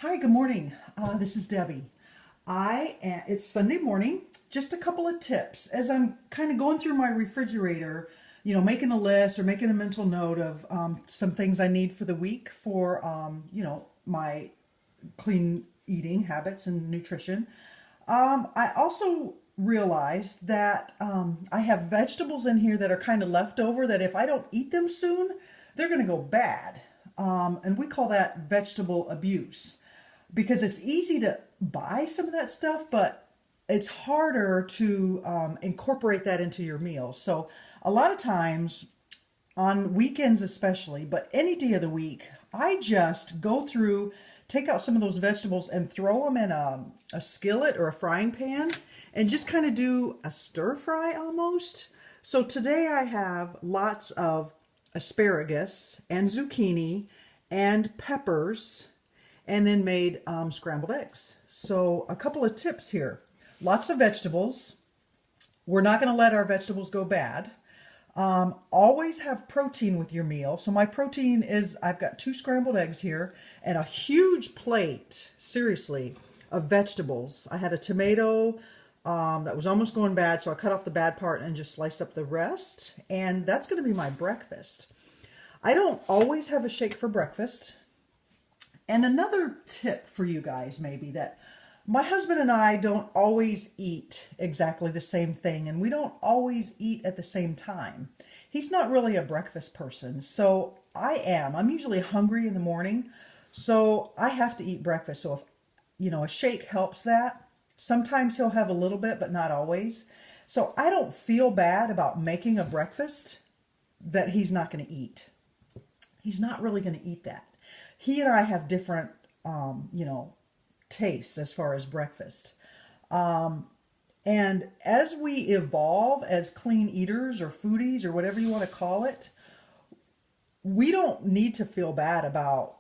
Hi, good morning. This is Debbie. It's Sunday morning. Just a couple of tips as I'm kind of going through my refrigerator, making a list or making a mental note of some things I need for the week for, my clean eating habits and nutrition. I also realized that I have vegetables in here that are kind of leftover that if I don't eat them soon, they're going to go bad. And we call that vegetable abuse because it's easy to buy some of that stuff, but it's harder to incorporate that into your meals. So a lot of times on weekends especially, but any day of the week, I just go through, take out some of those vegetables and throw them in a skillet or a frying pan and just kind of do a stir fry almost. So today I have lots of asparagus and zucchini and peppers and then made scrambled eggs. So a couple of tips here. Lots of vegetables. We're not going to let our vegetables go bad. Always have protein with your meal. So my protein is, I've got 2 scrambled eggs here and a huge plate, seriously, of vegetables. I had a tomato that was almost going bad, so I cut off the bad part and just sliced up the rest. And that's going to be my breakfast. I don't always have a shake for breakfast. And another tip for you guys maybe that my husband and I don't always eat exactly the same thing, and we don't always eat at the same time. He's not really a breakfast person, so I am. I'm usually hungry in the morning, so I have to eat breakfast. So if, a shake helps that. Sometimes he'll have a little bit, but not always. So I don't feel bad about making a breakfast that he's not going to eat. He's not really going to eat that. He and I have different, tastes as far as breakfast. And as we evolve as clean eaters or foodies or whatever you want to call it, we don't need to feel bad about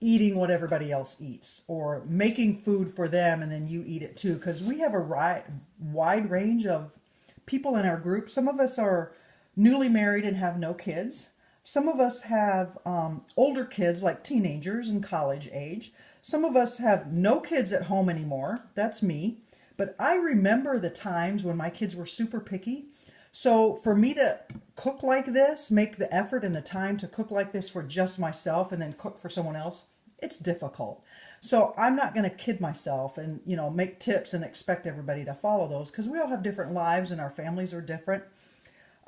eating what everybody else eats or making food for them and then you eat it too, because we have a wide range of people in our group. Some of us are newly married and have no kids. Some of us have older kids like teenagers and college age. Some of us have no kids at home anymore. That's me. But I remember the times when my kids were super picky. So for me to cook like this, make the effort and the time to cook like this for just myself and then cook for someone else, it's difficult. So I'm not going to kid myself and, make tips and expect everybody to follow those because we all have different lives and our families are different.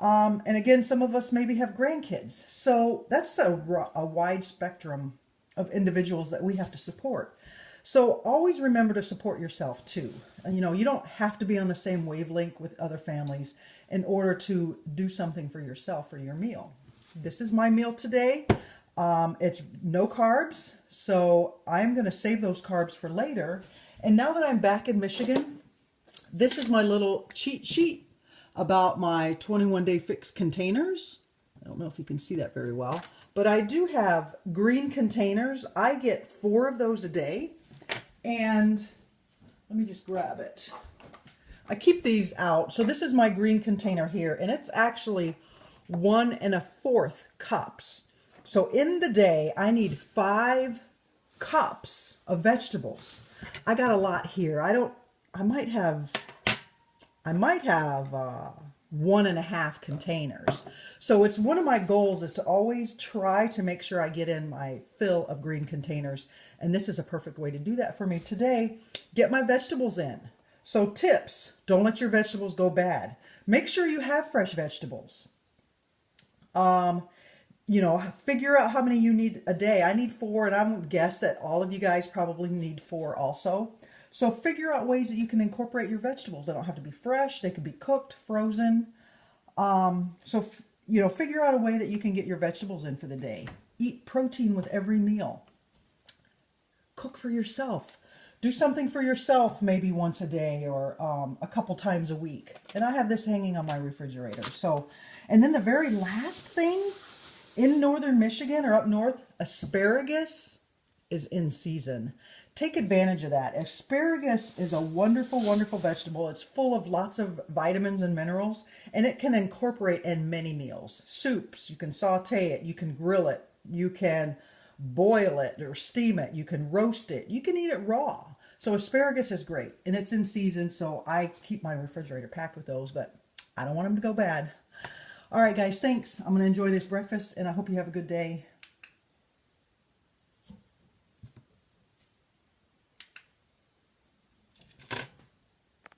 And again, some of us maybe have grandkids. So that's a wide spectrum of individuals that we have to support. So always remember to support yourself too. And, you don't have to be on the same wavelength with other families in order to do something for yourself for your meal. This is my meal today. It's no carbs, so I'm going to save those carbs for later. And now that I'm back in Michigan, this is my little cheat sheet about my 21-day fix containers. I don't know if you can see that very well, but I do have green containers. I get 4 of those a day, and let me just grab it. I keep these out. So this is my green container here, and it's actually 1 1/4 cups. So in the day, I need 5 cups of vegetables. I got a lot here. I might have 1.5 containers. So it's one of my goals is to always try to make sure I get in my fill of green containers. And this is a perfect way to do that for me today. Get my vegetables in. So tips, don't let your vegetables go bad. Make sure you have fresh vegetables. Figure out how many you need a day. I need 4, and I would guess that all of you guys probably need 4 also. So figure out ways that you can incorporate your vegetables. They don't have to be fresh. They can be cooked, frozen. Figure out a way that you can get your vegetables in for the day. Eat protein with every meal. Cook for yourself. Do something for yourself maybe once a day or a couple times a week. And I have this hanging on my refrigerator. And then the very last thing, in northern Michigan or up north, asparagus is in season. Take advantage of that. Asparagus is a wonderful, wonderful vegetable. It's full of lots of vitamins and minerals, and it can incorporate in many meals. Soups, you can saute it, you can grill it, you can boil it or steam it. You can roast it. You can eat it raw. So asparagus is great, and it's in season, so I keep my refrigerator packed with those, but I don't want them to go bad. All right, guys, thanks. I'm going to enjoy this breakfast, and I hope you have a good day.